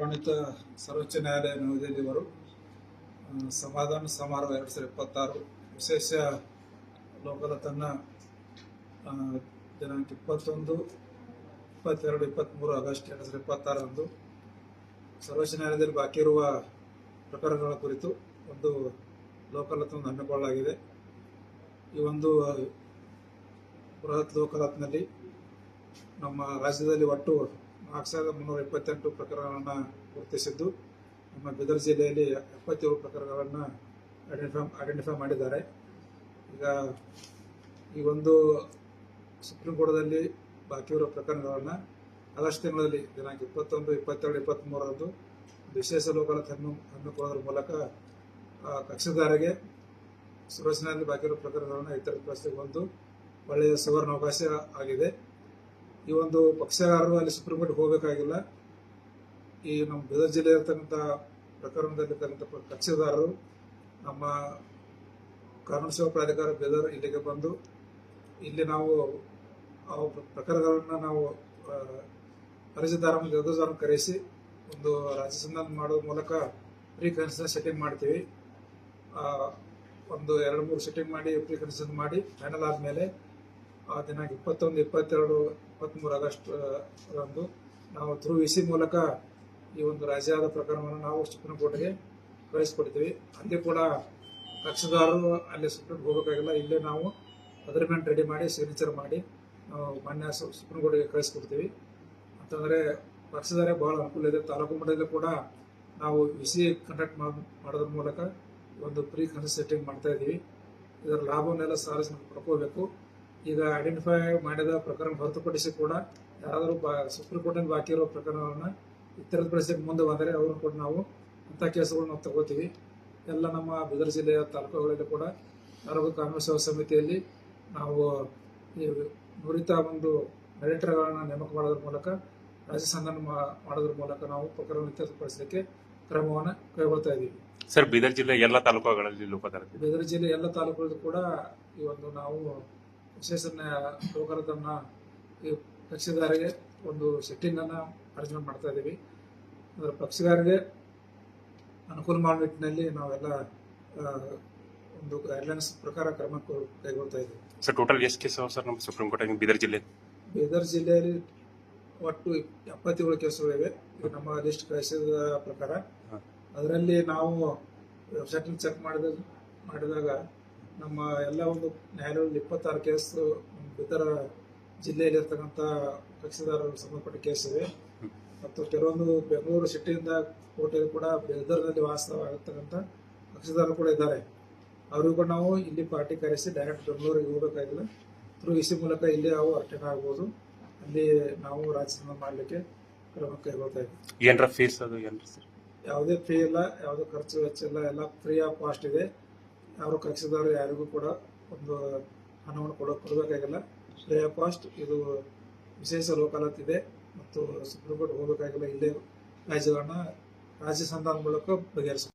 ಗೌರವಾನ್ವಿತ ಸರ್ವೋಚ್ಚ ನ್ಯಾಯಾಲಯ ನವದೆಹಲಿಯವರು ಸಮಾಧಾನ ಸಮಾರೋಹ 2026 ವಿಶೇಷ ಲೋಕಾದಾಲತನ್ನು ದಿನಾಂಕ 21, 22, 23 ಆಗಸ್ಟ್ 2026 ರಂದು ಸರ್ವೋಚ್ಚ ನ್ಯಾಯಾಲಯದಲ್ಲಿ ಬಾಕಿ ಇರುವ ಪ್ರಕರಣಗಳ ಕುರಿತು ಒಂದು ಲೋಕಾದಾಲತನ್ನು ಹಮ್ಮಿಕೊಳ್ಳಲಾಗಿದೆ. ಈ ಒಂದು ಬೃಹತ್ ಲೋಕಾದಾಲತ್ನಲ್ಲಿ ನಮ್ಮ ರಾಜ್ಯದಲ್ಲಿ ಒಟ್ಟು 4,328 ಪ್ರಕರಣಗಳನ್ನು ಗುರುತಿಸಿದ್ದು, ನಮ್ಮ ಬೀದರ್ ಜಿಲ್ಲೆಯಲ್ಲಿ 77 ಪ್ರಕರಣಗಳನ್ನು ಐಡೆಂಟಿಫೈ ಮಾಡಿದ್ದಾರೆ. ಈಗ ಈ ಒಂದು ಸುಪ್ರೀಂ ಕೋರ್ಟ್ದಲ್ಲಿ ಬಾಕಿ ಇರುವ ಪ್ರಕರಣಗಳನ್ನು ಆಗಸ್ಟ್ ತಿಂಗಳಲ್ಲಿ ದಿನಾಂಕ 21, 22, 23 ರಂದು ವಿಶೇಷ ಲೋಕಾದಾಲತ್ ಹಮ್ಮಿಕೊಳ್ಳೋದ್ರ ಮೂಲಕ ಕಕ್ಷಿದಾರರಿಗೆ ಸುರಕ್ಷಣೆಯಲ್ಲಿ ಬಾಕಿ ಇರುವ ಪ್ರಕರಣಗಳನ್ನು ಇತರಪಡಿಸಲಿಕ್ಕೆ ಒಂದು ಒಳ್ಳೆಯ ಸುವರ್ಣಾವಕಾಶ ಆಗಿದೆ. ಈ ಒಂದು ಪಕ್ಷಗಾರರು ಅಲ್ಲಿ ಸುಪ್ರೀಂ ಕೋರ್ಟ್ಗೆ ಹೋಗಬೇಕಾಗಿಲ್ಲ. ಈ ನಮ್ಮ ಬೀದರ್ ಜಿಲ್ಲೆ ಇರತಕ್ಕಂಥ ಪ್ರಕರಣದಲ್ಲಿರ್ತಕ್ಕಂಥ ಕಕ್ಷಿದಾರರು ನಮ್ಮ ಕಾನೂನು ಸೇವಾ ಪ್ರಾಧಿಕಾರ ಬೀದರ್ ಇಲ್ಲಿಗೆ ಬಂದು ಇಲ್ಲಿ ನಾವು ಆ ಪ್ರಕರಣಗಳನ್ನು ನಾವು ಅರ್ಜಿದಾರನ್ನು ಕರೆಸಿ ಒಂದು ರಾಜ್ಯ ಸಂಧಾನ ಮಾಡೋದ್ರ ಮೂಲಕ ಪ್ರೀ ಕನ್ಸೆಷನ್ ಸೆಟ್ಟಿಂಗ್ ಮಾಡ್ತೀವಿ. ಒಂದು 2-3 ಸೆಟ್ಟಿಂಗ್ ಮಾಡಿ ಪ್ರೀ ಕನ್ಸೆಷನ್ ಮಾಡಿ ಫೈನಲ್ ಆದಮೇಲೆ ದಿನಾಂಕ 21, 22, 23 ಆಗಸ್ಟ್ ರಂದು ನಾವು ಥ್ರೂ ವಿಸಿ ಮೂಲಕ ಈ ಒಂದು ರಾಜ್ಯದ ಪ್ರಕರಣವನ್ನು ನಾವು ಸುಪ್ರೀಂ ಕೋರ್ಟ್ಗೆ ಕಳಿಸ್ಕೊಡ್ತೀವಿ. ಅಲ್ಲಿ ಕೂಡ ಕಕ್ಷಿದಾರರು ಅಲ್ಲಿ ಸುಪ್ರೀಂ ಹೋಗಬೇಕಾಗಿಲ್ಲ. ಇಲ್ಲೇ ನಾವು ಅಗ್ರಿಮೆಂಟ್ ರೆಡಿ ಮಾಡಿ ಸಿಗ್ನೇಚರ್ ಮಾಡಿ ನಾವು ಮಾನ್ಯ ಸುಪ್ರೀಂ ಕೋರ್ಟ್ಗೆ ಕಳಿಸ್ಕೊಡ್ತೀವಿ. ಅಂತಂದರೆ ಪಕ್ಷದಾರರಿಗೆ ಬಹಳ ಅನುಕೂಲ ಇದೆ. ತಾಲೂಕು ಮಟ್ಟದಲ್ಲಿ ಕೂಡ ನಾವು ವಿಸಿ ಕಂಡಕ್ಟ್ ಮಾಡೋದ್ರ ಮೂಲಕ ಒಂದು ಪ್ರೀ ಕನ್ಸೆಷನ್ ಸೆಟ್ಟಿಂಗ್ ಮಾಡ್ತಾ ಇದ್ದೀವಿ. ಇದರ ಲಾಭವನ್ನೆಲ್ಲ ಸಾರ್ವಜನಿಕರು ಪಡ್ಕೋಬೇಕು. ಈಗ ಐಡೆಂಟಿಫೈ ಮಾಡಿದ ಪ್ರಕರಣ ಹೊರತುಪಡಿಸಿ ಕೂಡ ಯಾರಾದರೂ ಸುಪ್ರೀಂ ಕೋರ್ಟ್ನಲ್ಲಿ ಬಾಕಿ ಇರೋ ಪ್ರಕರಣವನ್ನು ಇತರಪಡಿಸಲಿಕ್ಕೆ ಮುಂದೆ ಬಂದರೆ ಅವರು ಕೂಡ ನಾವು ಅಂಥ ಕೇಸುಗಳನ್ನು ನಾವು ತಗೋತೀವಿ. ಎಲ್ಲ ನಮ್ಮ ಬೀದರ್ ಜಿಲ್ಲೆಯ ತಾಲೂಕುಗಳಲ್ಲಿ ಕೂಡ ಆರೋಗ್ಯ ಕಾನೂನು ಸೇವಾ ಸಮಿತಿಯಲ್ಲಿ ನಾವು ಈ ನುರಿತ ಒಂದು ಮೆಡಿಟರ್ಗಳನ್ನು ನೇಮಕ ಮಾಡೋದ್ರ ಮೂಲಕ ರಾಜ್ಯ ಸಂಧಾನ ಮಾಡೋದ್ರ ಮೂಲಕ ನಾವು ಪ್ರಕರಣ ಇತ್ಯರ್ಥಪಡಿಸಲಿಕ್ಕೆ ಕ್ರಮವನ್ನು ಕೈಗೊಳ್ತಾ ಇದ್ದೀವಿ. ಸರ್, ಬೀದರ್ ಜಿಲ್ಲೆ ಎಲ್ಲ ತಾಲೂಕುಗಳಲ್ಲಿ ಬೀದರ್ ಜಿಲ್ಲೆ ಎಲ್ಲ ತಾಲೂಕುಗಳಲ್ಲಿ ಕೂಡ ಈ ಒಂದು ನಾವು ವಿಶೇಷ ಲೋಕಾದಾಲತನ್ನು ಈ ಕಕ್ಷಿದಾರರಿಗೆ ಒಂದು ಸೆಟ್ಟಿಂಗನ್ನು ಅರೇಂಜ್ಮೆಂಟ್ ಮಾಡ್ತಾ ಇದ್ದೀವಿ. ಅದರ ಪಕ್ಷಗಾರರಿಗೆ ಅನುಕೂಲ ಮಾಡುವ ನಿಟ್ಟಿನಲ್ಲಿ ನಾವೆಲ್ಲ ಒಂದು ಗೈಡ್ಲೈನ್ಸ್ ಪ್ರಕಾರ ಕ್ರಮ ಕೈಗೊಳ್ತಾ ಇದ್ದೀವಿ. ಸರ್, ಟೋಟಲ್ ಎಷ್ಟು ಕೇಸ್ ಸರ್ ನಮ್ಮ ಸುಪ್ರೀಂ ಕೋರ್ಟ್ ಬೀದರ್ ಜಿಲ್ಲೆಯಲ್ಲಿ ಒಟ್ಟು 77 ಕೇಸುಗಳಿವೆ. ನಮ್ಮ ಲಿಸ್ಟ್ ಕಳಿಸಿದ ಪ್ರಕಾರ ಅದರಲ್ಲಿ ನಾವು ವೆಬ್ಸೈಟಲ್ಲಿ ಚೆಕ್ ಮಾಡಿದಾಗ ನಮ್ಮ ಎಲ್ಲ ಒಂದು ನ್ಯಾಯಾಲಯದಲ್ಲಿ 26 ಕೇಸು ಇತರ ಜಿಲ್ಲೆಯಲ್ಲಿ ಇರ್ತಕ್ಕಂಥ ಕಕ್ಷಿದಾರರಿಗೆ ಸಂಬಂಧಪಟ್ಟ ಕೇಸ್ ಇವೆ. ಮತ್ತು ಕೆಲವೊಂದು ಬೆಂಗಳೂರು ಸಿಟಿಯಿಂದ ಕೋಟೆಯಲ್ಲಿ ಕೂಡ ಬೀದರ್ನಲ್ಲಿ ವಾಸವಾಗಿರ್ತಕ್ಕಂಥ ಕಕ್ಷಿದಾರರು ಕೂಡ ಇದ್ದಾರೆ. ಅವರಿಗೂ ಕೂಡ ನಾವು ಇಲ್ಲಿ ಪಾರ್ಟಿ ಕರೆಸಿ ಡೈರೆಕ್ಟ್ ಬೆಂಗಳೂರಿಗೆ ಹೋಗಬೇಕಾಗಿಲ್ಲ. ಥ್ರೂ ಇಸಿ ಮೂಲಕ ಇಲ್ಲಿ ನಾವು ಅಟೆಂಡ್ ಆಗ್ಬೋದು. ಅಲ್ಲಿ ನಾವು ರಾಜ್ಯ ಮಾಡಲಿಕ್ಕೆ ಕ್ರಮ ಕೈಗೊಳ್ತಾ ಇದ್ದೀವಿ. ಏನರ ಫೀಸ್ ಅದು ಏನ್ರಿ ಸರ್? ಯಾವುದೇ ಫೀ ಇಲ್ಲ, ಯಾವುದೇ ಖರ್ಚು ವೆಚ್ಚ ಇಲ್ಲ, ಎಲ್ಲ ಫ್ರೀ ಆಫ್ ಕಾಸ್ಟ್ ಇದೆ. ಯಾರು ಕಕ್ಷಿದಾರರು ಯಾರಿಗೂ ಕೂಡ ಒಂದು ಹಣವನ್ನು ಕೊಡಬೇಕಾಗಿಲ್ಲ. Free of cost. ಇದು ವಿಶೇಷ ಲೋಕಾದಾಲತ್ ಇದೆ ಮತ್ತು ಸುಪ್ರೀಂ ಕೋರ್ಟ್ ಹೋಗಬೇಕಾಗಿಲ್ಲ. ಇಲ್ಲೇ ರಾಜ್ಯ ಸಂಧಾನ ಮೂಲಕ ಬಗೆಹರಿಸ